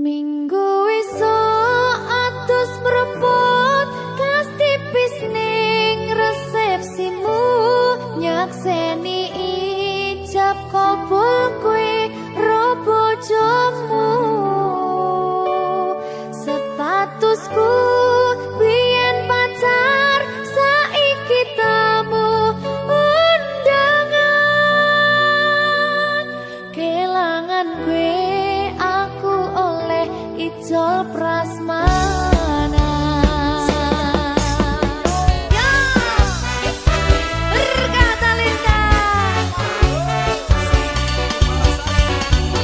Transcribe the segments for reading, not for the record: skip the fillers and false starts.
Minggu esuk atus mrepot kas tipis ning resepsimu nyakseni ijab kabul kowe ro bojomu statusku biyen pacar saiki tamu undangan kelangan kowe Ijol prasmana ya berkata Linda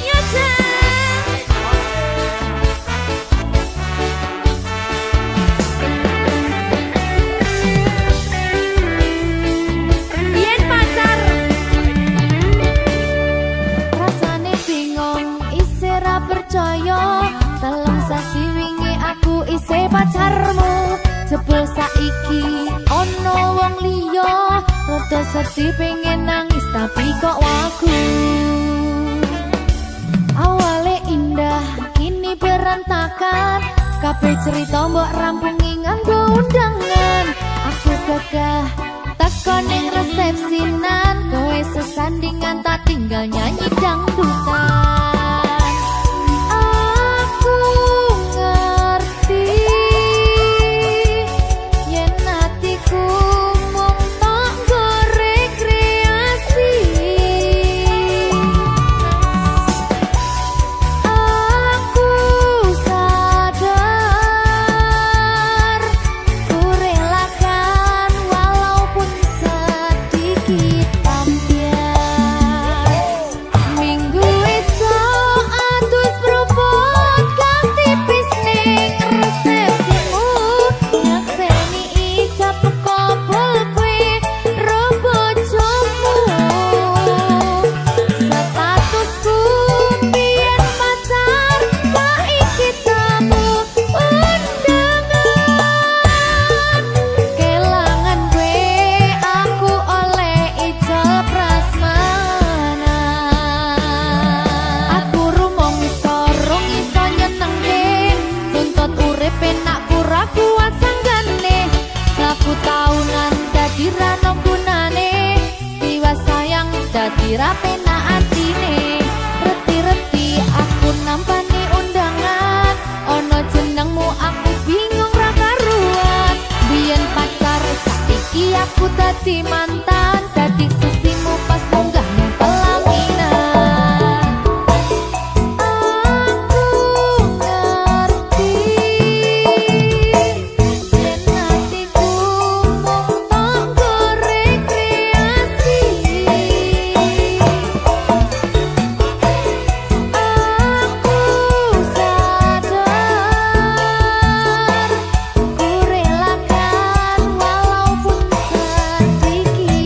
ya yen pacar rasane bingung isih ra percaya dalam sasi wingi aku isih pacarmu jebul saiki ono wong liya rada sedih pengen nangis tapi kok wagu awale indah kini berantakan kabeh cerita mbok rampungi nganggo undangan aku gagah takon ning resepsinan kowe sesandingan tak tinggal nyanyi dangdutan rapena atine reti-reti aku nampani undangan ono jenengmu aku bingung ra karuan biyen pacar saiki aku dadi mantan dadi sisimu pas munggah ning pelaminan aku ngerti yen hatiku mung tanggo rekreasi sedikit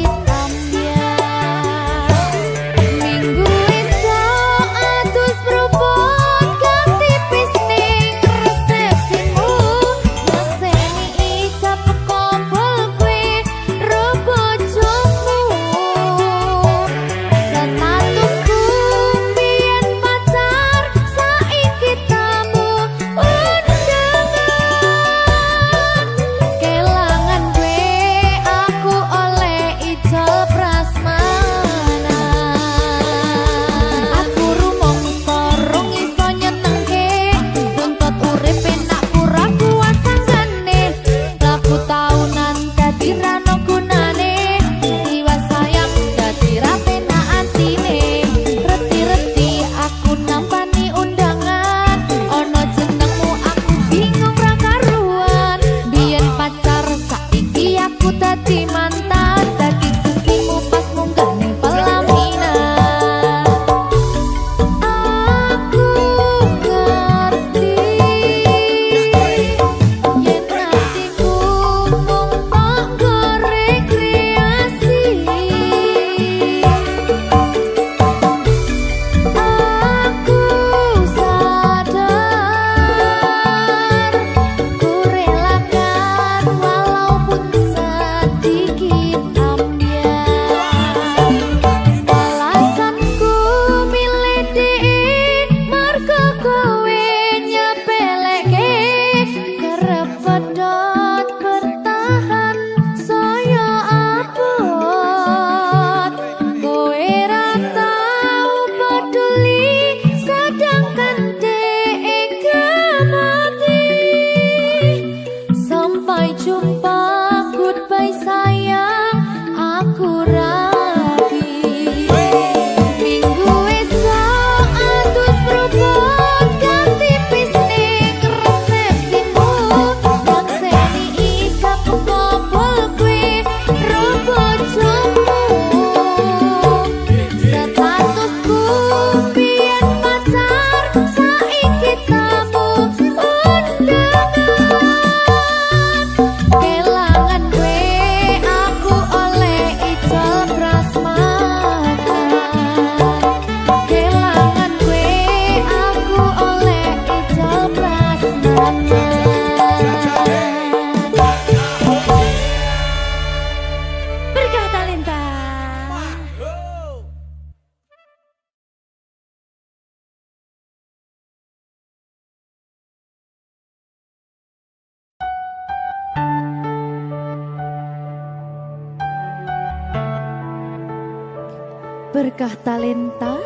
Berkah talenta.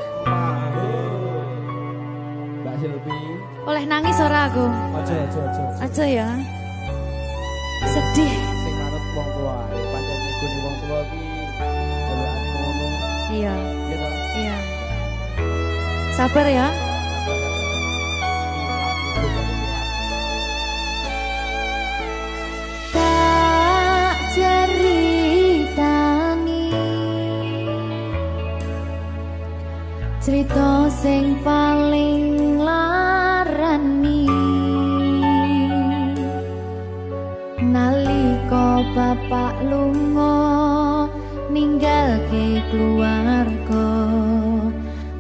Mbak Silvi. Oleh nangis ora aku? Aja ya. Sedih. Sing manut wong tua, pancen ngikuni wong tua ki jalukane ngono. Iya. Gitu. Iya. Sabar ya. Tak ceritani cerita sing paling larani nalika bapak lunga ninggalke keluarga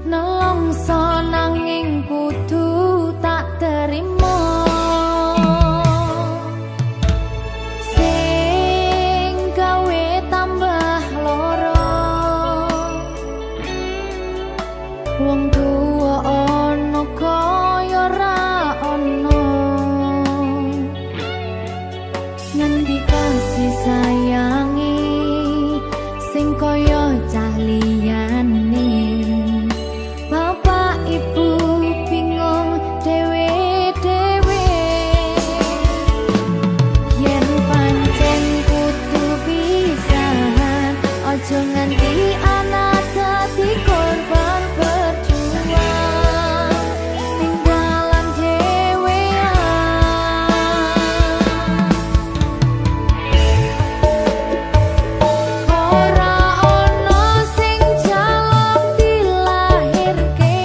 nelongso nanging kudu tak terima sing gawe tambah loro wong tuwa ana kaya ra ana ngendi kasih sayangi sing kaya cah liyane bapak ibu bingung dewe-dewe yen pancen kudu pisahan aja nganti anak dadi korban berjuang tinggalan dhewean ora ana sing jaluk dilahirke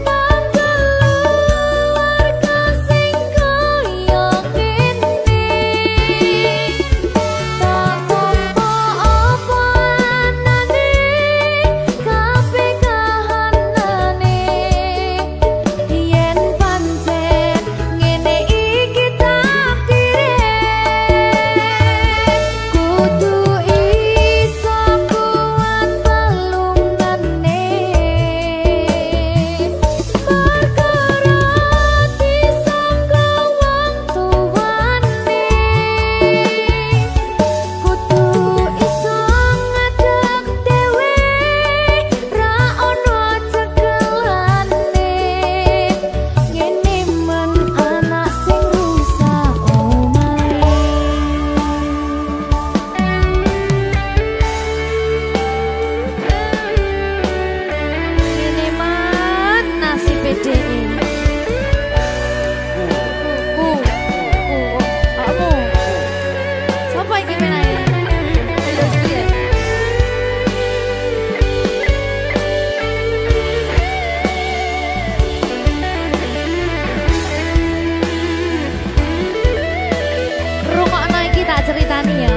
nang keluarga sing kaya kene tak tampa apa anane kabeh kahanane yen pancen ngene iki takdire kudu iso kuat balungane perkara disangka wong tuwane kudu iso ngadeg dhewe ra ono cekelane ngene men anak sing rusak omahe ngene man nasib dhek kamu siapa iki menae ayo sih rungokno iki tak ceritani ya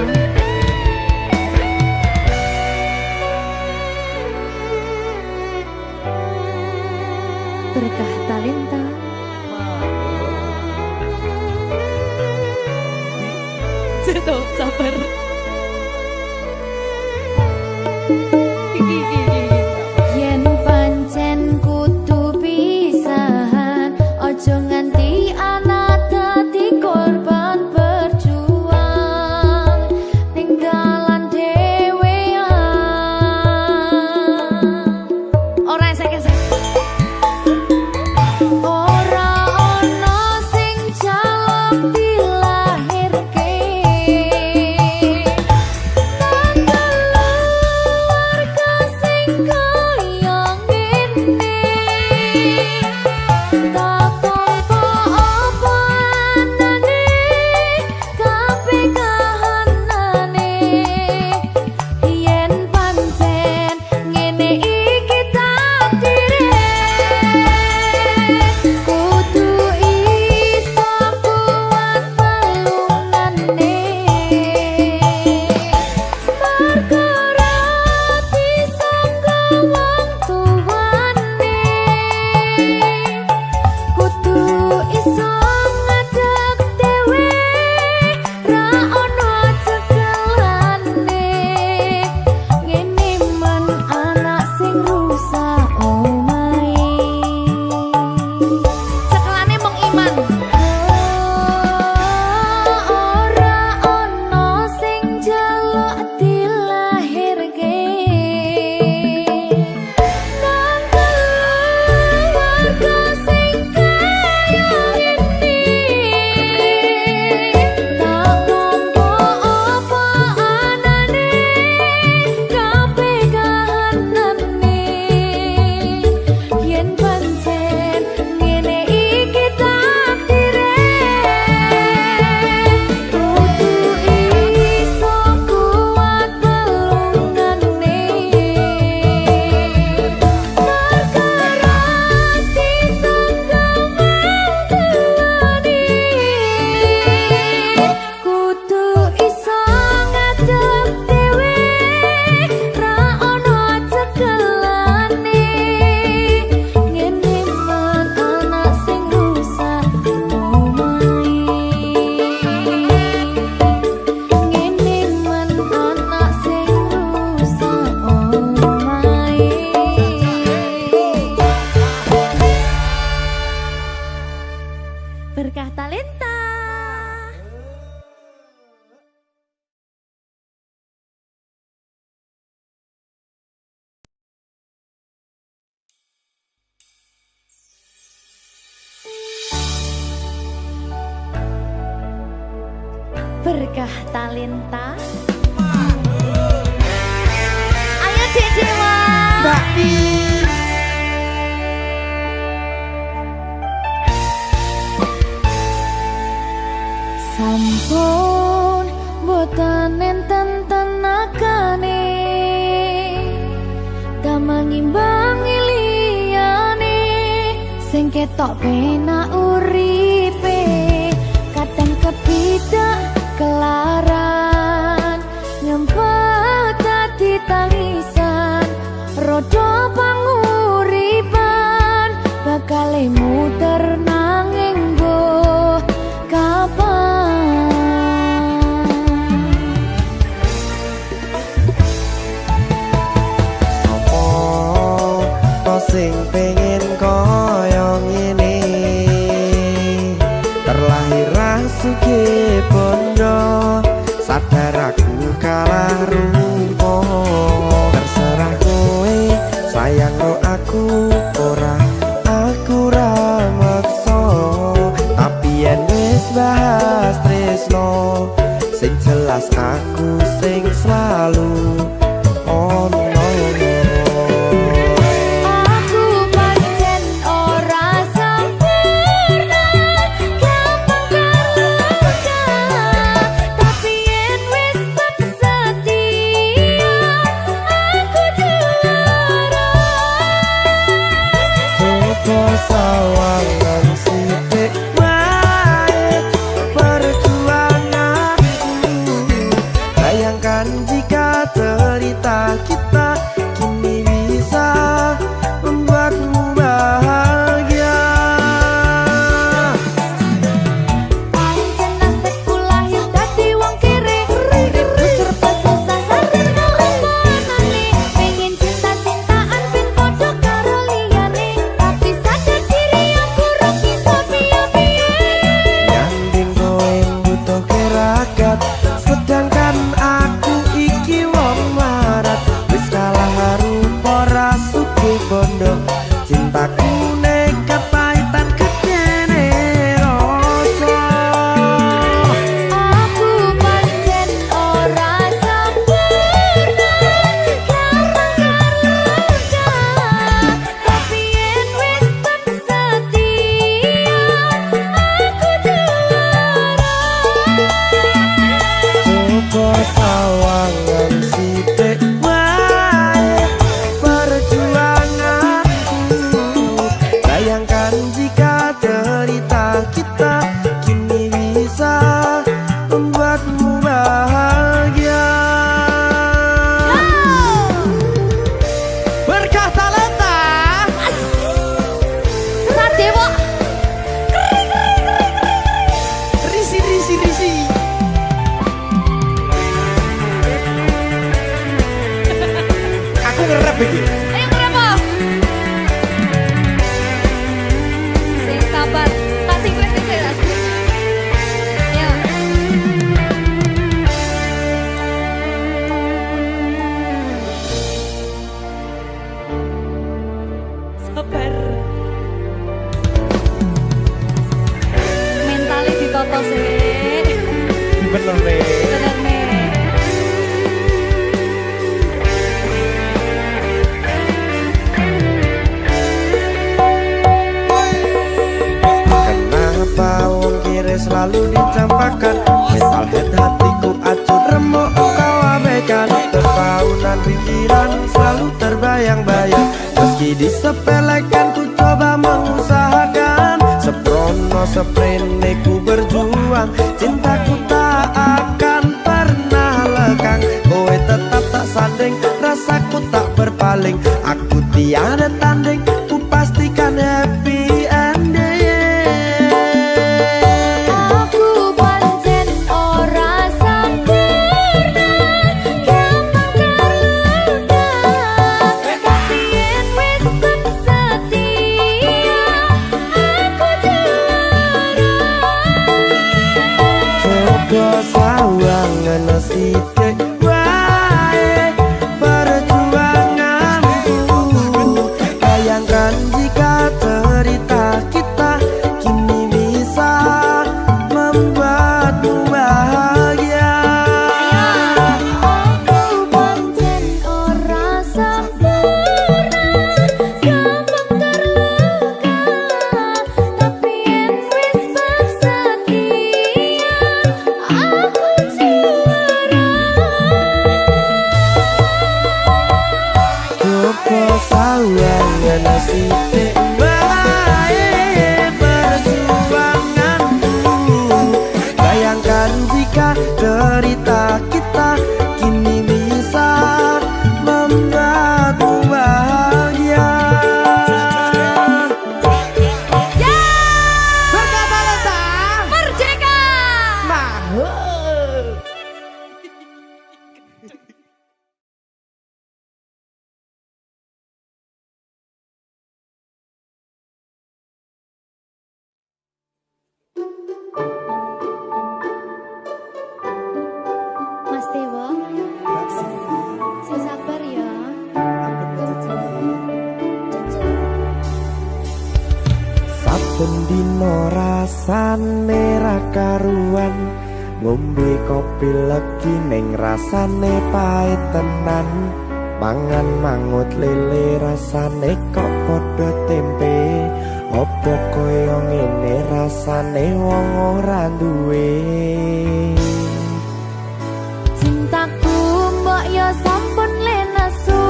berkah talenta Tuh, sabar. Yen pancen kudu pisahan, ojo nganti anak dadi korban berjuang tinggalan dhewean. Ora esek-esek. Ora ono sing jaluk dilahirke Berkah Talenta. Berkah Talenta. Ayo Dek Dewa. Mbak Pi. Sampun boten enten tenagane damel ngimbangi liyane sing ketok penak uripe kadang kepidak kelaran nyempet dadi tangisan rodo panguripan bakal muter nanging mbuh kapan. Sing pengen koyo ngene terlahir rasuke bondo sadar aku kalah rumpo terserah kowe sayang no aku ora aku ra maksa tapi yen wis bahas tresno sing jelas aku sing selalu ono. Sawangan sithik wae perjuanganku bayangkan jika cerita kita kini bisa membuatmu bahagia. pancen nasibku lahir dadi wong kere uripku serba susah sadar kelembanane pengen cinta-cintaan ben padha karo liyane tapi sadar diri aku ora bisa piye-piye Nyanding kowe butuh keragat sedangkan aku iki wong marat wis kalah rupa rasuke bondo cintaku nekat pahitan kedene rasa. aku pancen ora sempurna gampang tapi yen wis setia aku juara. Coba sawangan sithik wae perjuanganku bayangkan jika cerita kita kini bisa membuatmu bahagia. Berkah Talenta Radewa risi aku ngerap iki. ayo kenapa sing sabar kasih kritik saya ya sabar mentalnya ditoto sih Bener nih. bener nih. Kenapa wong kiri selalu dicampakkan mental head hatiku acuh remuk kau abaikan terpaunan pikiran selalu terbayang-bayang meski disepelekan ku coba mengusahakan seprono seprene ku berjuang cintaku tak akan pernah lekang kowe tetap tak sanding rasaku tak berpaling aku tiada tanding ku pastikan happy ending. Aku pancen ora sempurna gampang terluka tapi yen wis setia aku juara. saben dina rasane ra karuan, ngombe kopi legi ning rasane pahit tenan, mangan mangut lele rasane kok padha tempe, opo koyo ngene rasane wong ora duwe. Cintaku mbok yo sampun le nesu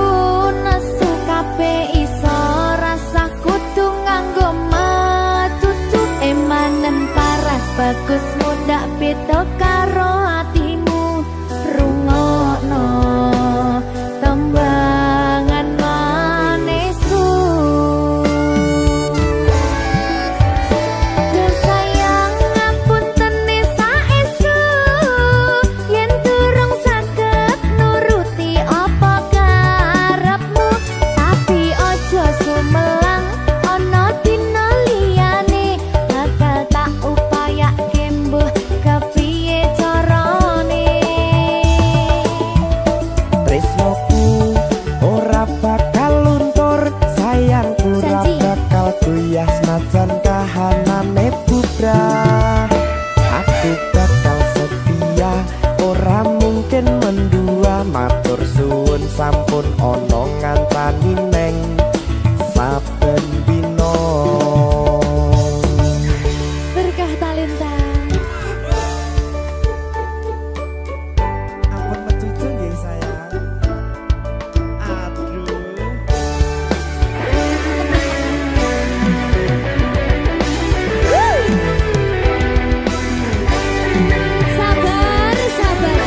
kabeh iso rasa kudu nganggo matutu emanen paras bagus muda beda karo atimu rungokno tembangan manisku. Sayang ngapunten saestu yen durung saged nuruti apa karepmu, tapi ojo sumelang ana dina liyane bakal tak upayake mbuh kepiye carane. Tresnoku ora bakal luntur, sayangku ora bakal goyah senajan kahanane bubrah. Aku bakal setia, ora mungkin mendua, matur suwun sampun ana ngancani neng saben dina. Berkah talenta. Ampun mecucu nggih sayang. Aduh. Sabar, sabar.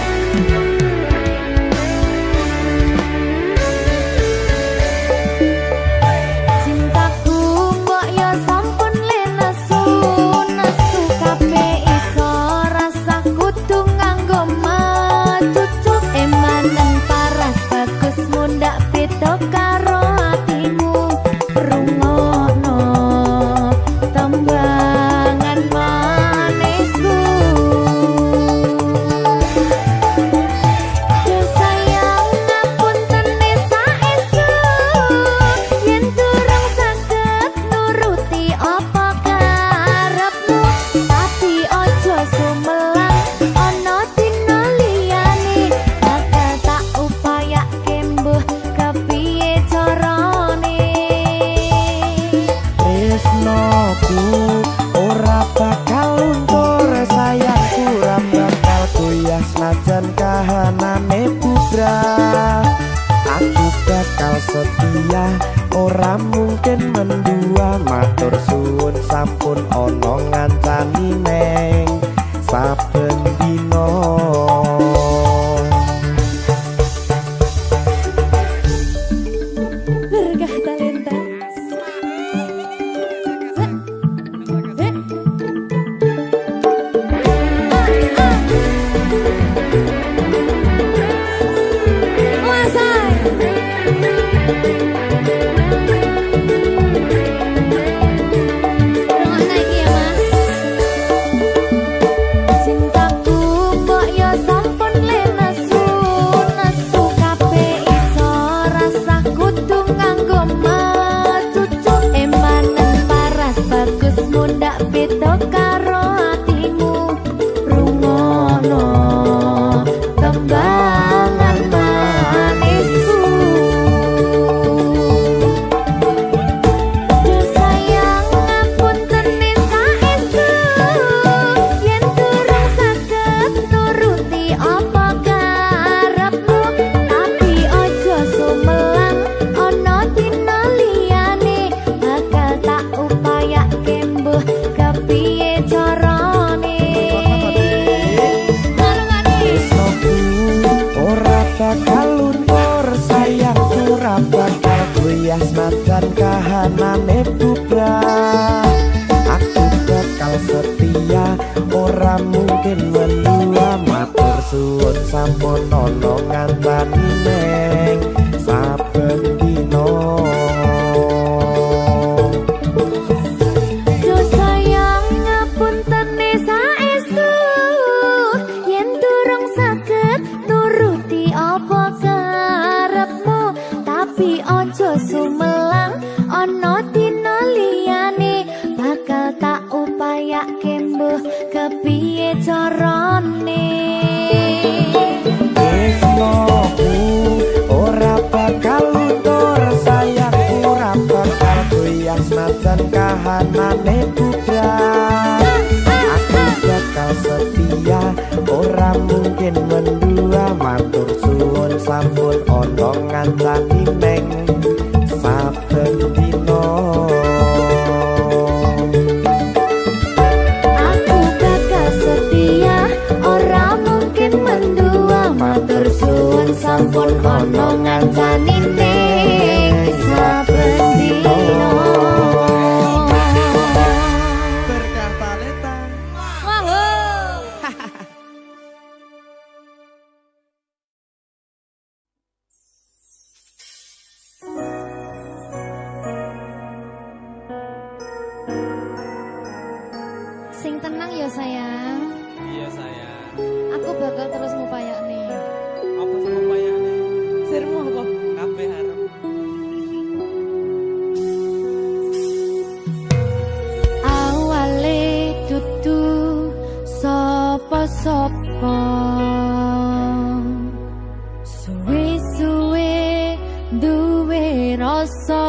Cintaku mbok yo sampun le nesu kabeh iso rasa kudu nganggo matutu emanen paras bagus mundak beda karo atimu rungokno tembangan manisku. Sayang ngapunten saestu yen durung saged nuruti apa karepmu, tapi ojo sumelang ana dina liyane bakal tak upayake mbuh kepiye carane. Tresnoku ora bakal luntur, sayangku ora bakal goyah senajan kahanane bubrah. Aku bakal setia, ora mungkin mendua, matur suwun sampun ana ngancani neng saben dina. Berkah talenta. Cintaku mbok yo sampun le nesu kabeh iso rasa kudu nganggo matutu emanen paras bagus mundak beda karo atimu rungokno tembangan manisku. Sayang ngapunten saestu yen durung saged nuruti apa karepmu, tapi ojo sumelang ana dina liyane bakal tak upayake mbuh kepiye carane. Tresnoku ora bakal luntur, sayangku ora bakal goyah senajan kahanane bubrah. Aku bakal setia, ora mungkin mendua, matur suwun sampun ana ngancani neng saben dina. Sayang ngapunten saestu yen durung saged nuruti apa karepmu, tapi ojo sumelang ana dina liyane bakal anane budak. Aku bakal setia, ora mungkin mendua. Matur suwun sampun ana ngancani neng saben dina. Aku bakal setia, ora mungkin mendua. Matur suwun sampun ana ngancani neng saben dina. Berkah talenta. Sing tenang ya sayang. Iya sayang. Aku bakal terus ngupayakne. Apa sama payane? Sirmu apa? Kabeh arep. Awale dudu sapa-sapa, suwe-suwe duwe rasa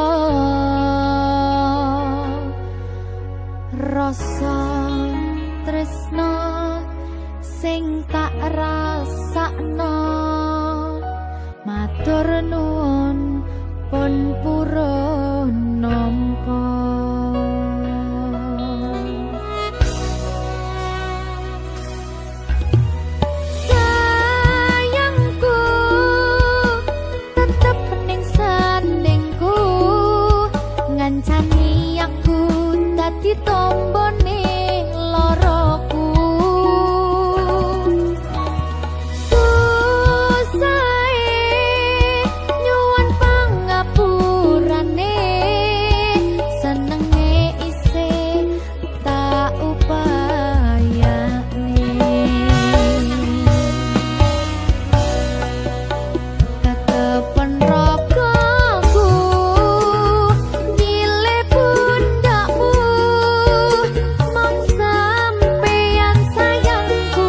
tresno sing tak rasakno. Matur nuwun pun purun nampa. Sayangku tetep ning sandingku, ngancani aku dadi tombone loroku. Susahe nyuwun pangapurane, senenge isih tak upayane. Tetepen ragaku nyilih pundakmu, mong sampeyan sayangku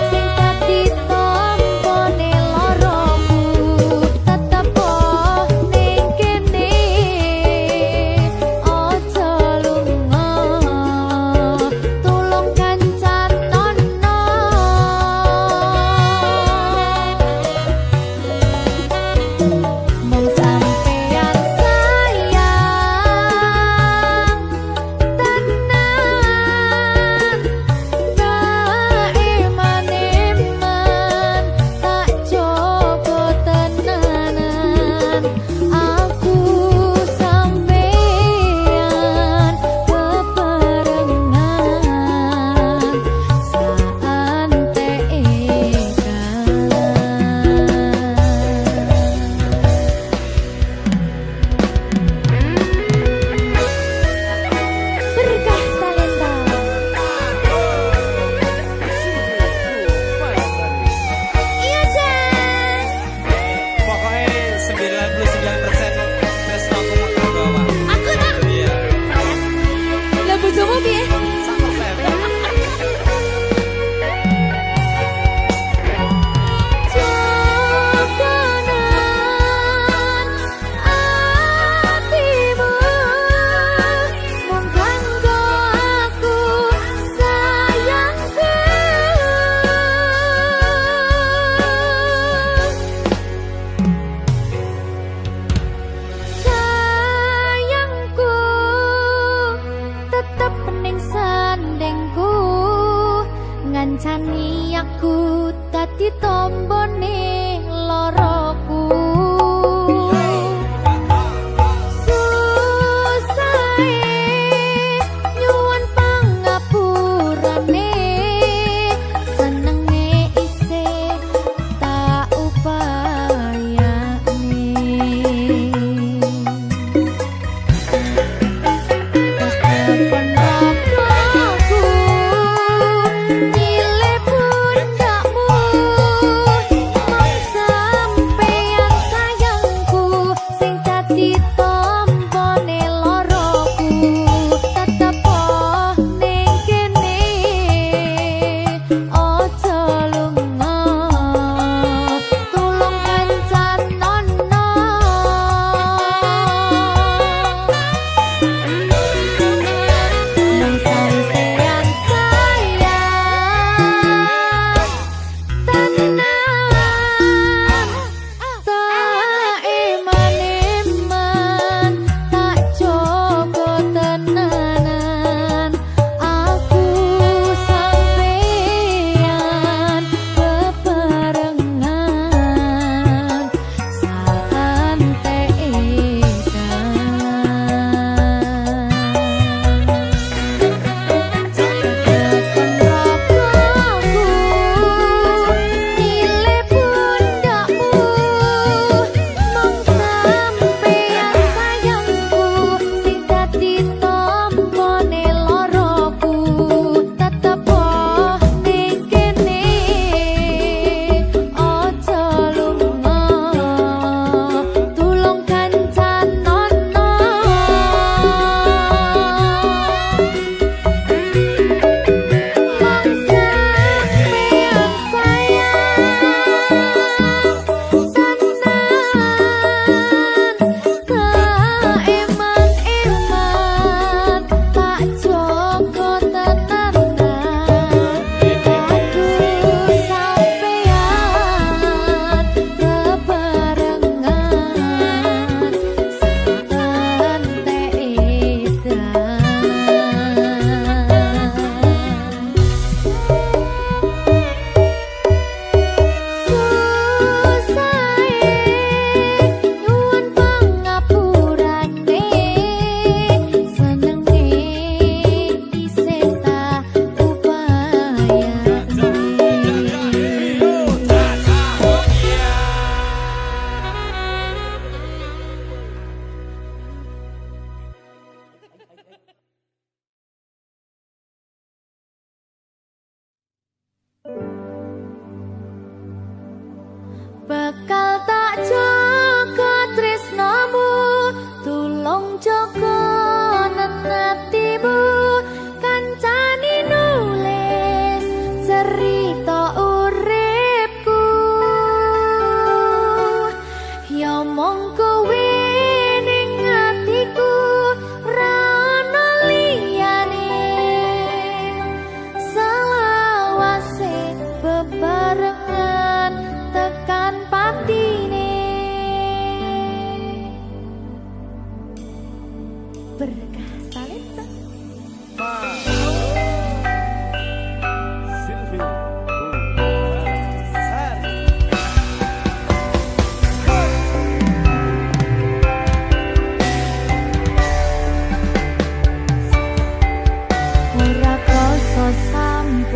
sing dadi tombone loroku. Tetep ning kene aja lunga, tulung kancan nono. Mong sampeyan sayang tenan, tak eman-eman, tak coba tenanan. Aku sampeyan bebarengan Berkah talenta. Iya Jan. Pokoknya 99% tresno aku bakal bawa. Aku tak. Iya. Lah bojomu piye? 100%. Jokonan atimu mung kanggo aku sayangku. Sayangku tetep ning sandingku, ngancani aku dadi tombone loroku. Susahe nyuwun pangapurane, senenge isih tak upayane. Tetepen ragaku nyilih pundakmu, mong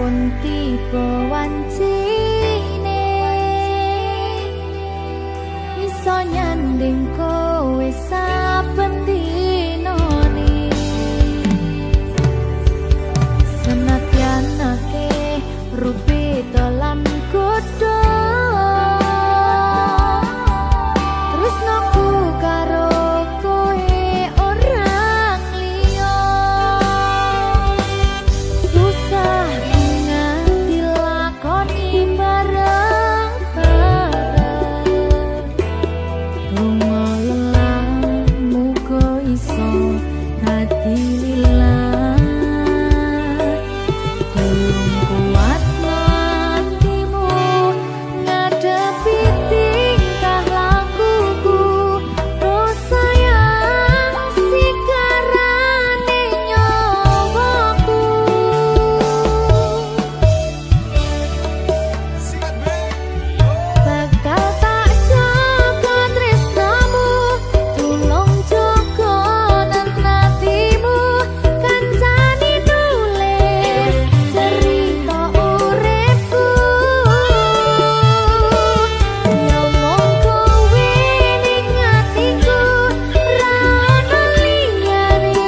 sampun tiba wancine iso nyanding kowe saben dinane senadyan akeh rupi dalan godho tresnaku karo kowe orang liya susah nganti lakoni bareng-bareng lunga lelah muga iso hati lillah belum kuat hatimu ngadepi tingkah lakuku dosa yang sikarane nyawaku bakal tak jaga tresnamu tulung jaga nanatimu kancani nulis cerita uripku nyomong kowe ning atiku ra ono liyane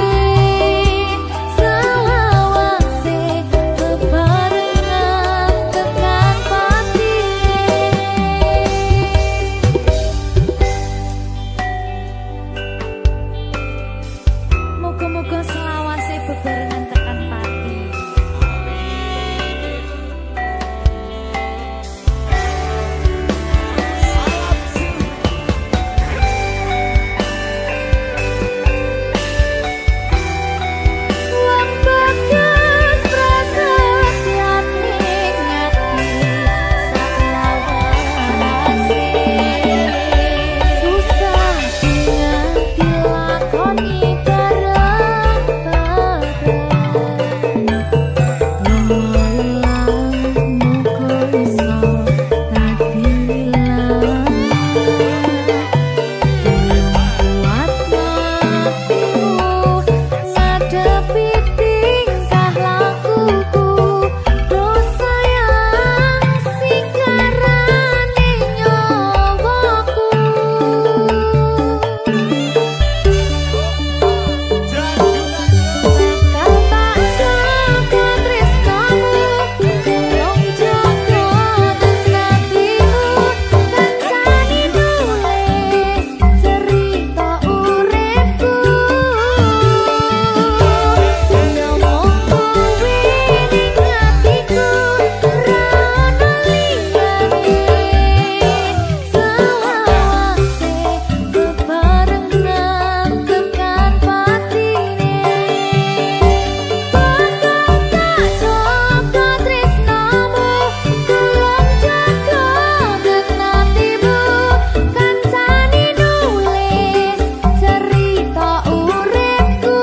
selawase bebarengan tekan patine muga-muga selawase bebarengan tekan pati wong bagas prasetyan ning ati selawase susah nganti lakoni bareng-bareng lumayan muga iso dadi lillah kuat hatimu ngadepi tingkah lakuku dosa yang sikarane nyawaku bakal tak jaga tresnamu tulung jaga nanatimu kancani nulis cerita uripku nyomong kowe ning atiku ra ono liyane selawase bebarengan tekan patine bakal tak jaga tresnamu tulung jaga nanatimu kancani nulis cerita uripku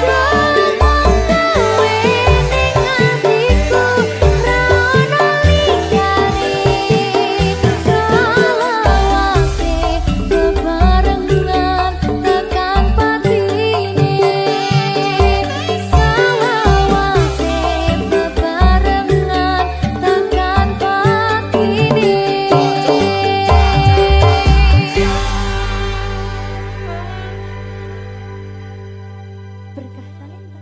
nyomong kowe ning atiku ra ono liyane selawase bebarengan tekan patine selawase bebarengan tekan patine berkah talenta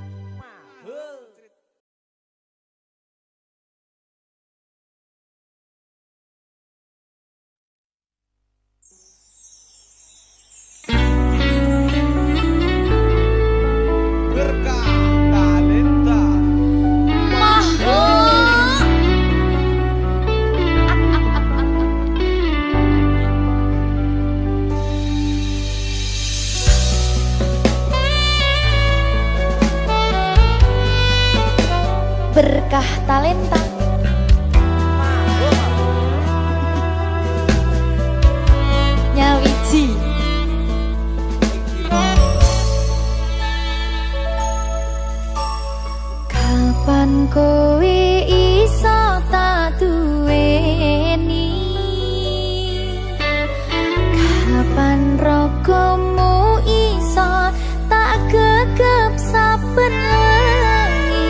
Berkah talenta. berkah talenta nyawiji kapan kowe iso tak duweni kapan rogomu iso tak gegep saben wengi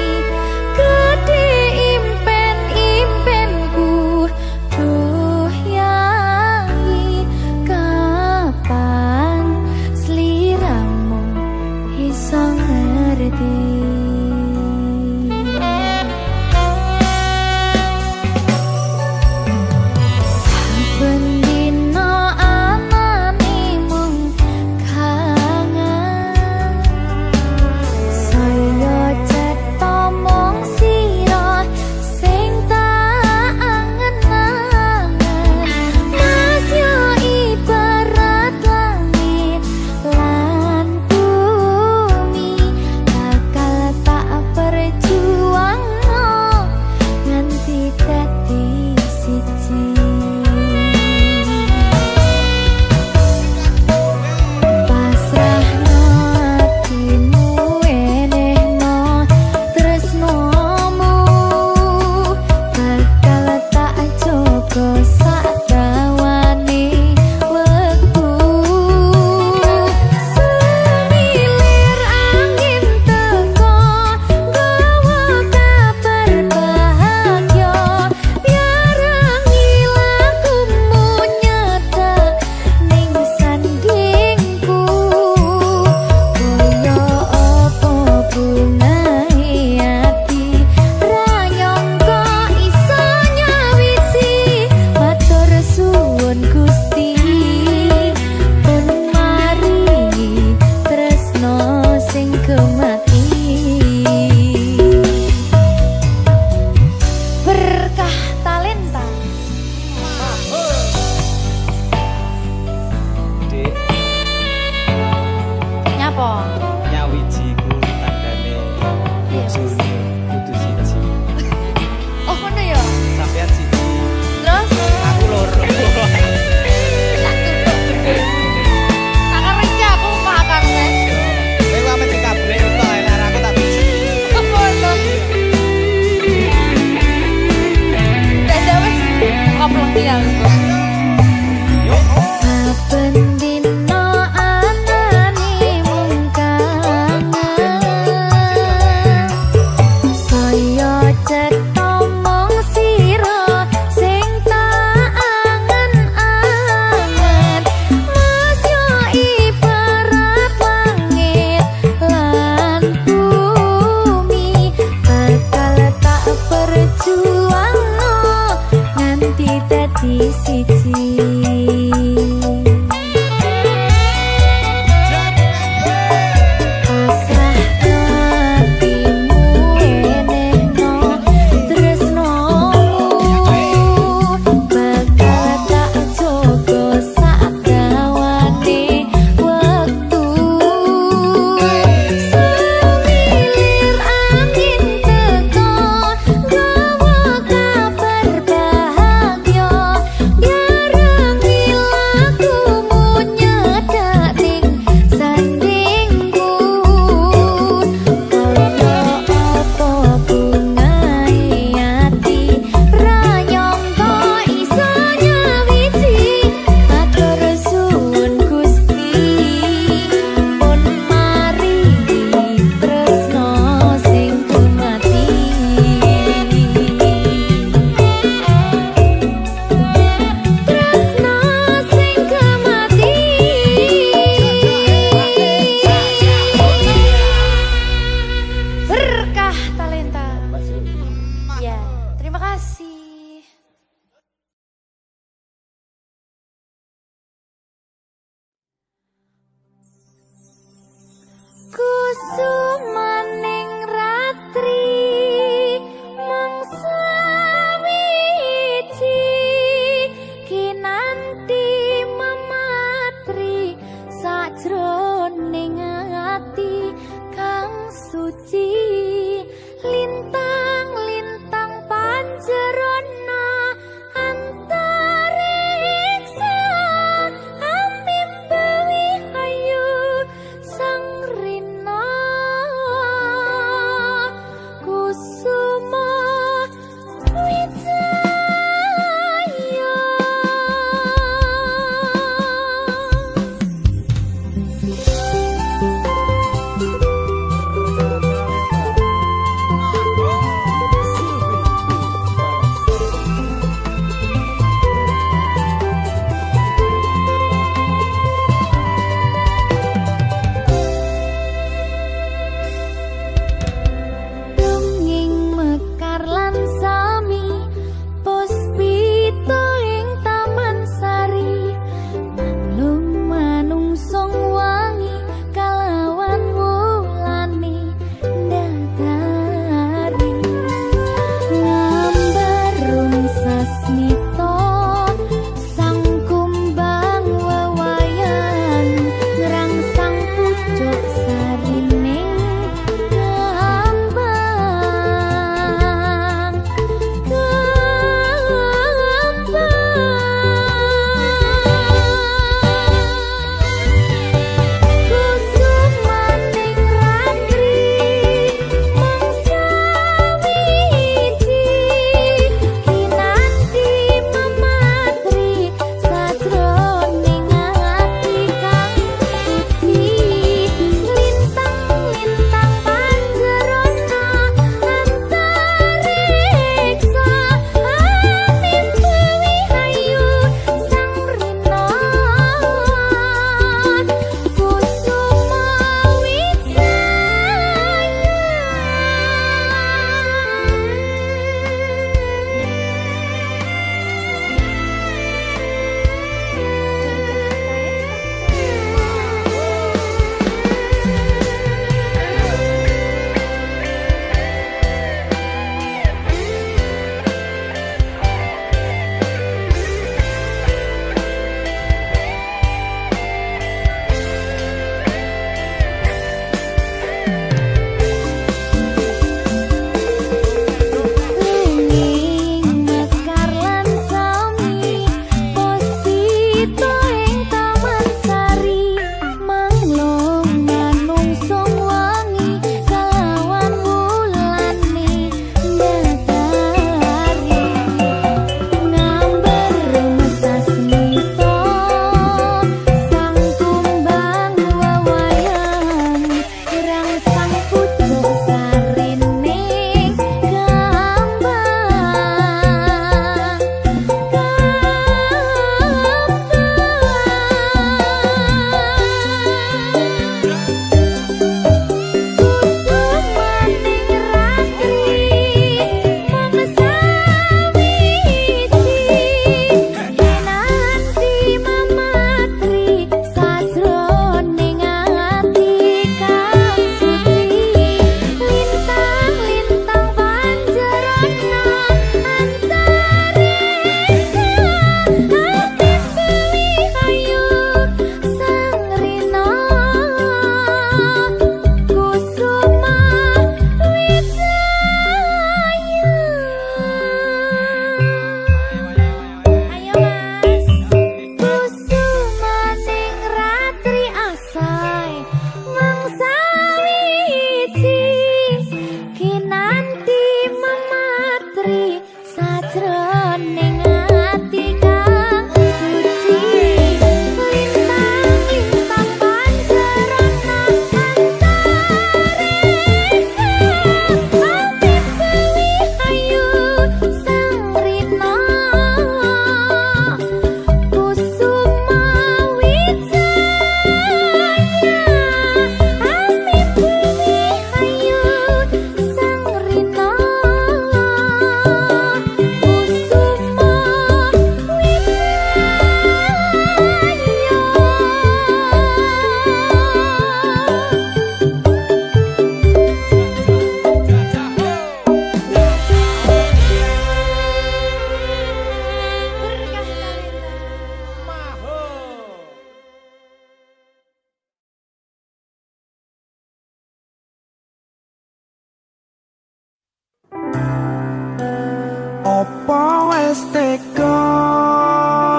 tega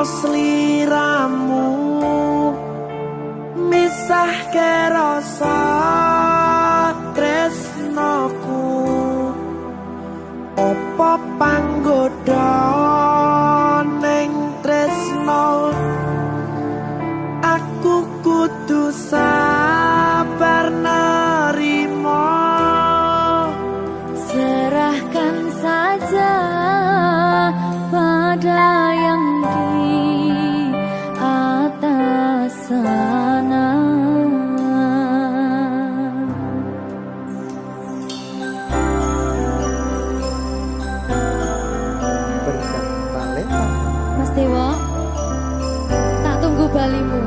sliramu misahke rasa tresnoku opo panggoda ning tresno aku kudu sabar nerima serahkan saja pada yang di atas sana. berkat talenta Mas Dewo, tak tunggu balimu.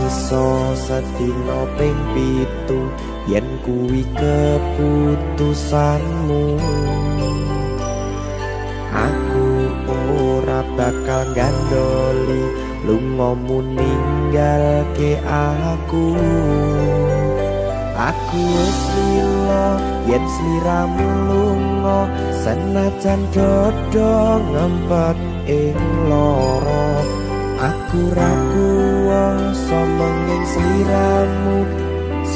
iso sedina ping 7 yen kuwi keputusanmu aku ora bakal gandoli lungamu ninggalke aku wis lila yen sliramu lunga senajan dodo ngempet ing lara aku ra kuwasa menging sliramu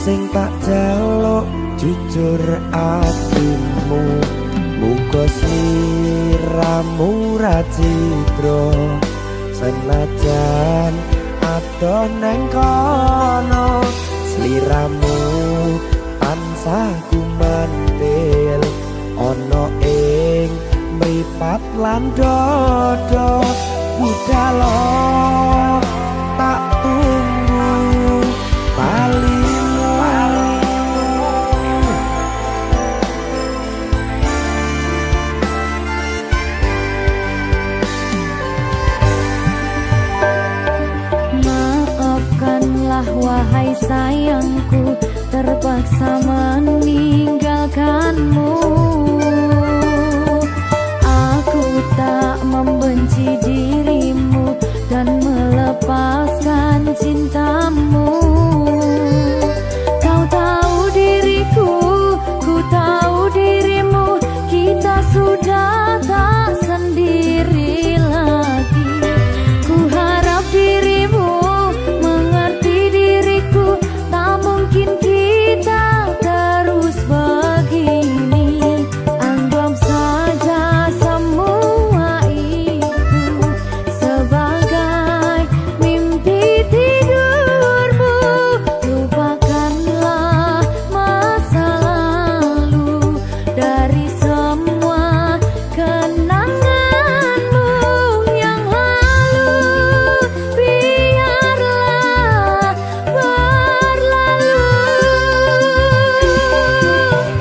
sing tak jaluk jujur atimu muga sliramu ra cidra senajan adoh neng kono sliramu tansah gumantil ana ing mripat lan dodo budalo tak tunggu balimu Maafkanlah wahai sayangku terpaksa meninggalkanmu. Aku tak membenci dirimu dan melepaskan cintamu. Kau tahu diriku, ku tahu dirimu, kita sudah tak sendiri lagi. Ku harap dirimu mengerti diriku, tak mungkin kita terus begini. Anggap saja semua itu sebagai mimpi tidurmu. Lupakanlah masa lalu dari semua kenanganmu yang lalu. Biarlah berlalu.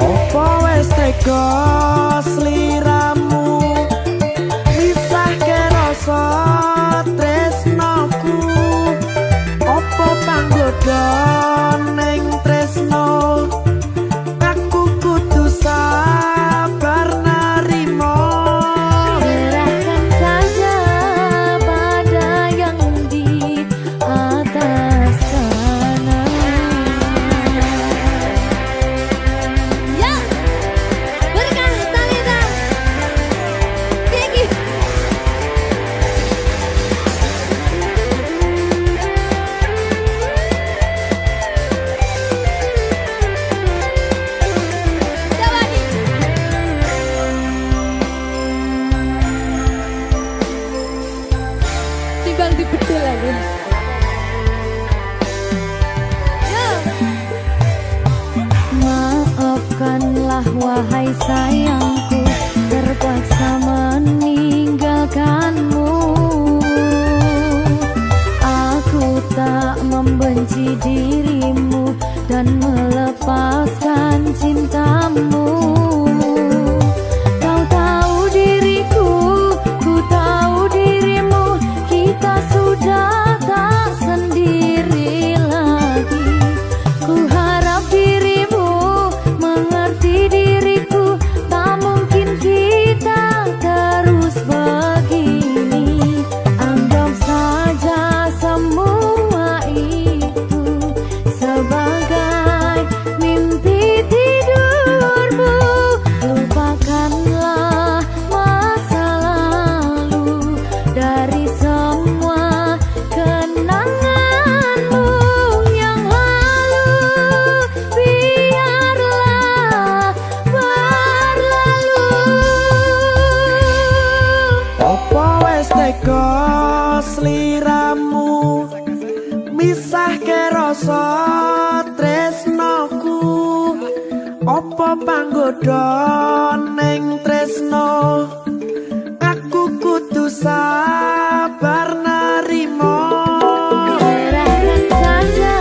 opo wis tega sliramu misahke rasa tresnoku opo panggoda ning tresno aku kudu sabar nerima Serahkan saja pada yang di atas sana. Ya, berkah talenta. Tinggi. Coba nih. Timbang di bedul lagi. Maafkanlah wahai sayangku terpaksa meninggalkanmu. Aku tak membenci dirimu dan melepaskan cintamu. Kau tahu diriku, ku tahu dirimu, kita sudah tak sendiri lagi. Ku harap dirimu mengerti diriku, tak padha ning tresno aku kudu sabar narimo serahkan saja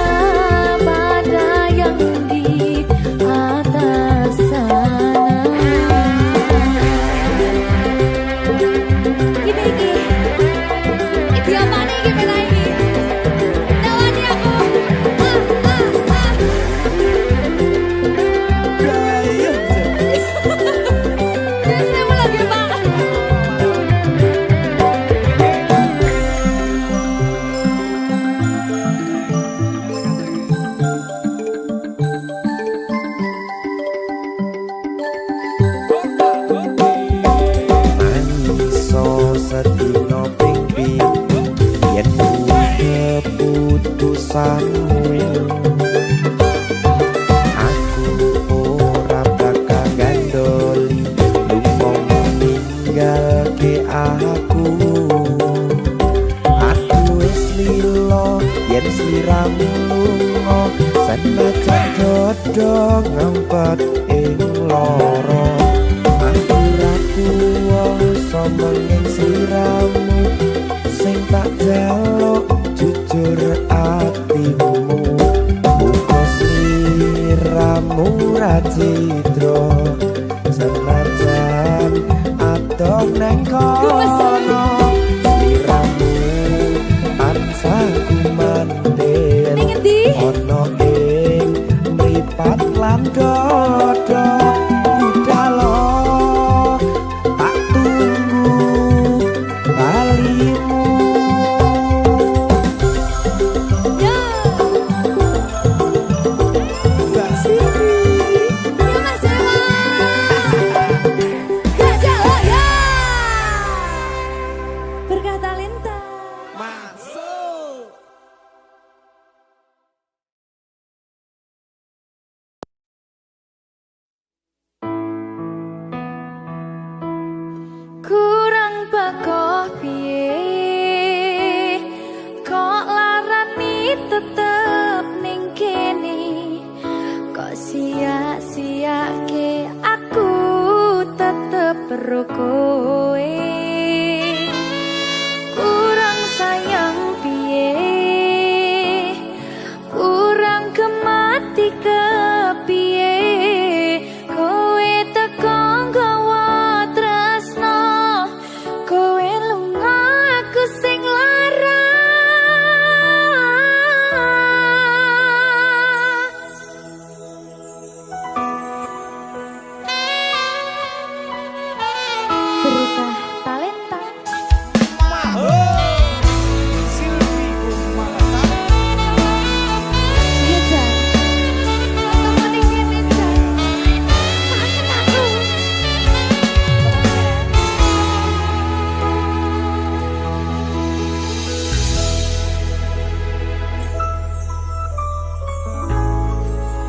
pada yang di atas sana. Iki apa nih gimana ini? Tawani aku. Sedino ping yen keputusanmu aku ora bakal gandoli lunga ninggalke aku wis lilo yen sliramu lunga senajan dodo ngempet ing loro aku ra kuwasa menging sliramu sing tak jaluk jujur atimu muga sliramu ra cidra senajan adoh neng kono sliramu ansah kumandel ono ing mripat lan dodo budalo tak tunggu balimu gak sini Ya Mas Dewa. Jajal ya. Berkah talenta. masuk. Kurang bakoh piye kok larani tetep ning kene kok sia-siake aku tetep perlu kowe kurang sayang piye kurang kemati kepiye kowe teko nggawa tresno kowe lunga aku sing lara berkah talenta iya Jan ketemu ning kene Jan makan aku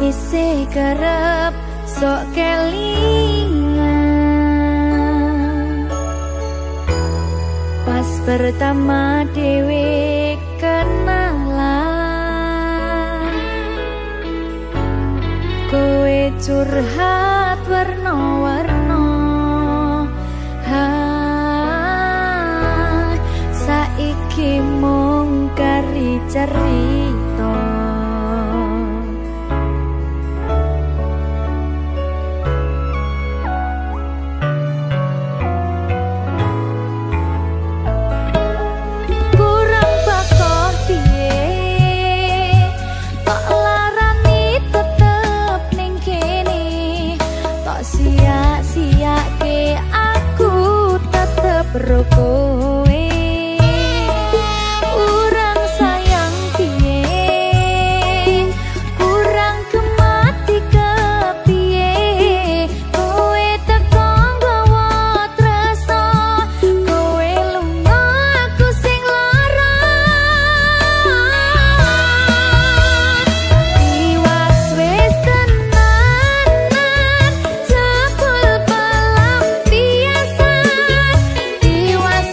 isih kerep sok kelingan pas pertama dewe kenalan kowe curhat warna-warna saiki mung kari cerita kurang bakoh piye tok larani tetep ning kene tok sia-siake aku tetep ro kowe kurang sayang piye kurang kemati kepiye kowe teko nggawa tresno kowe lunga aku sing lara tiwas wis tenanan jebul pelampiasan tiwas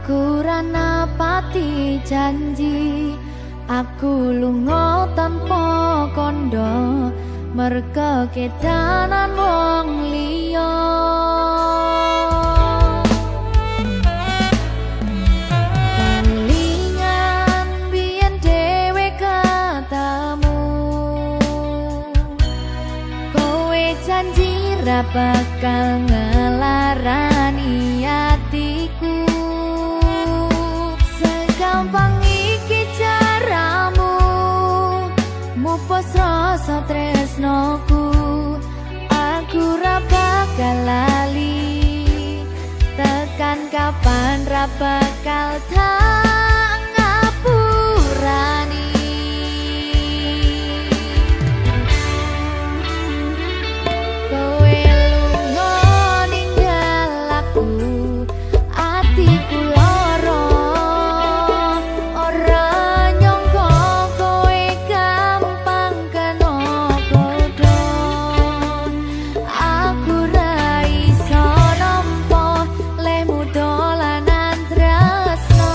Aku ra napati janji, aku lunga tanpa kondo, merga kedanan wong liya. Kelingan biyen dhewe ketemu, kowe janji ra bakal ngelarani hatiku. Segampang iki caramu mupus rasa tresnoku, aku ra bakal lali, tekan kapan ra bakal tak ngapurani. Kowe lunga ninggal aku, atiku lara, ora nyangka kowe gampang kena godha. Aku ra iso nampa lemu dolanan tresno.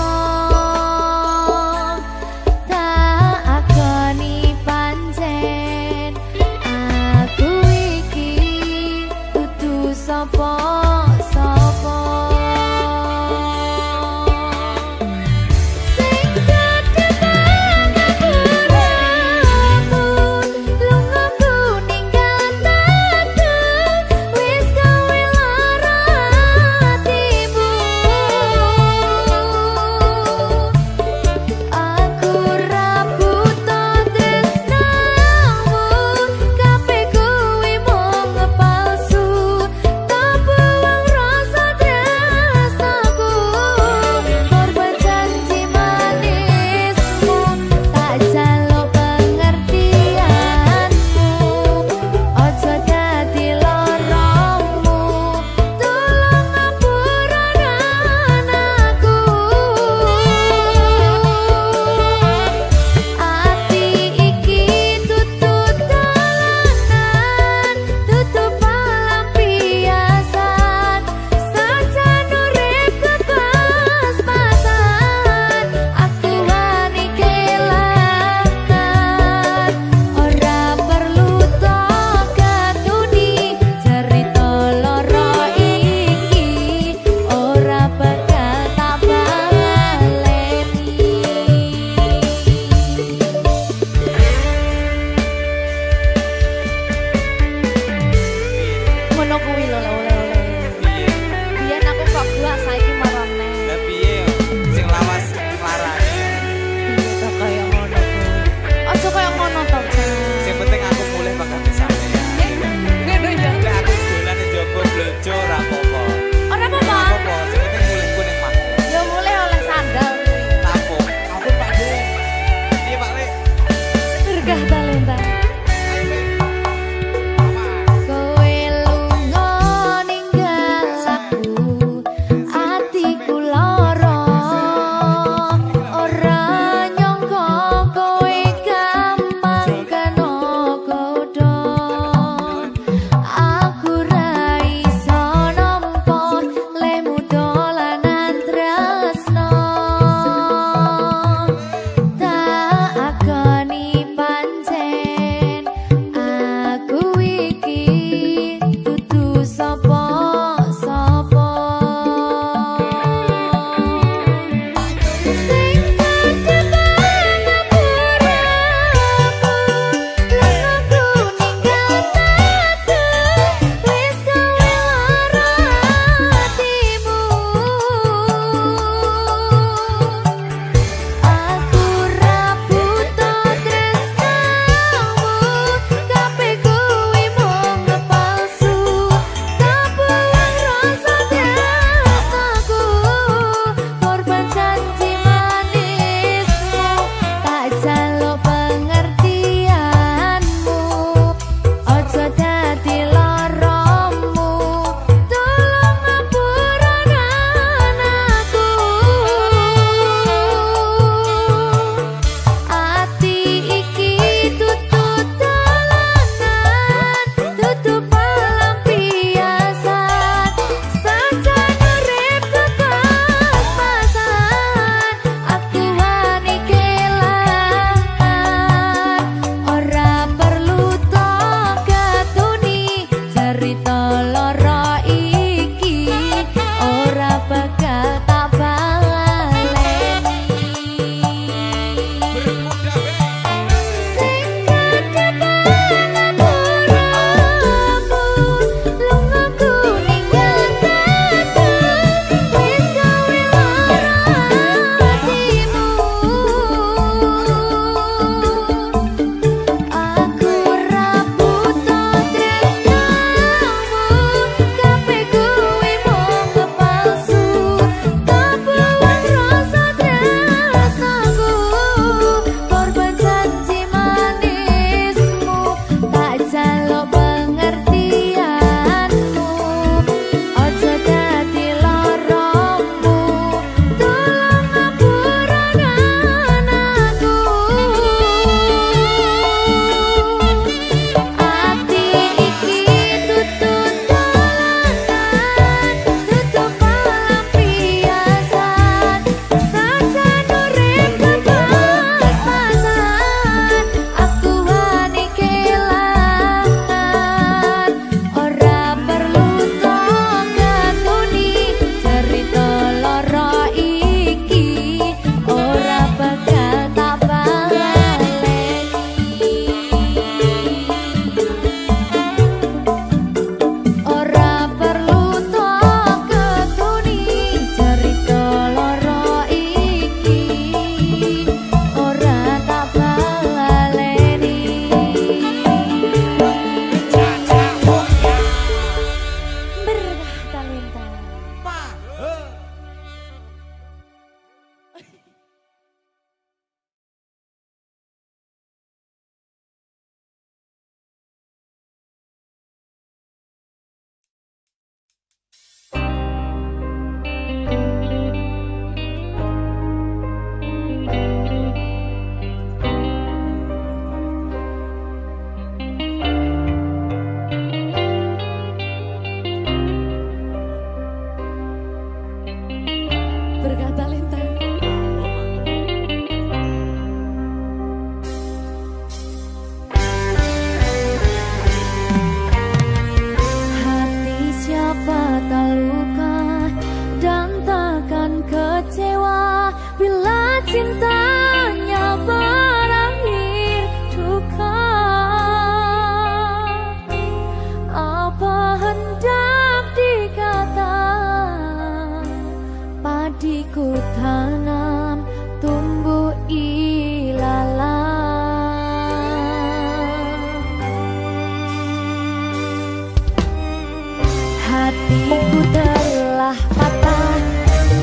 hatiku telah patah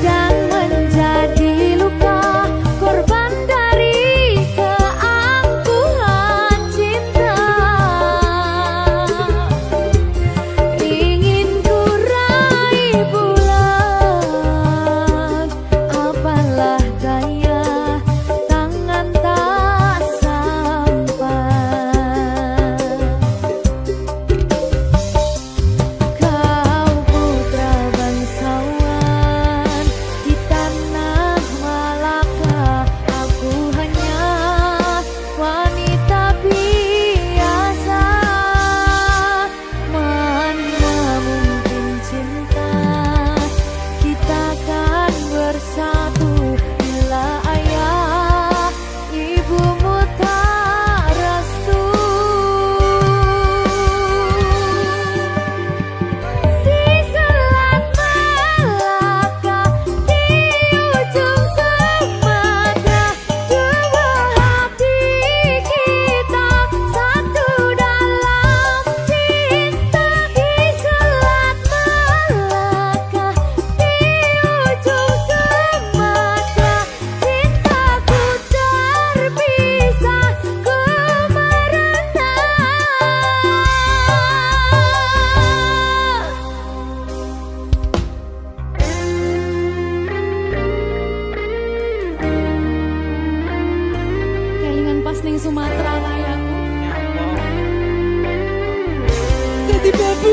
dan menjadi luka, korban dari keangkuhan cinta. Ingin ku raih bulan, apalah daya, tangan tak sampai. Kau putra bangsawan di tanah Malaka, aku hanya wanita biasa. Mana mungkin cinta kita kan bersatu bila ayah ibumu tak restu. Di selat Malaka, di ujung Sumatera, dua hati kita satu dalam cinta. Di selat Malaka, di ujung Sumatera, cintaku terpisah ku merana. Kelingan pas ning Sumatera layakku. Jadi babu.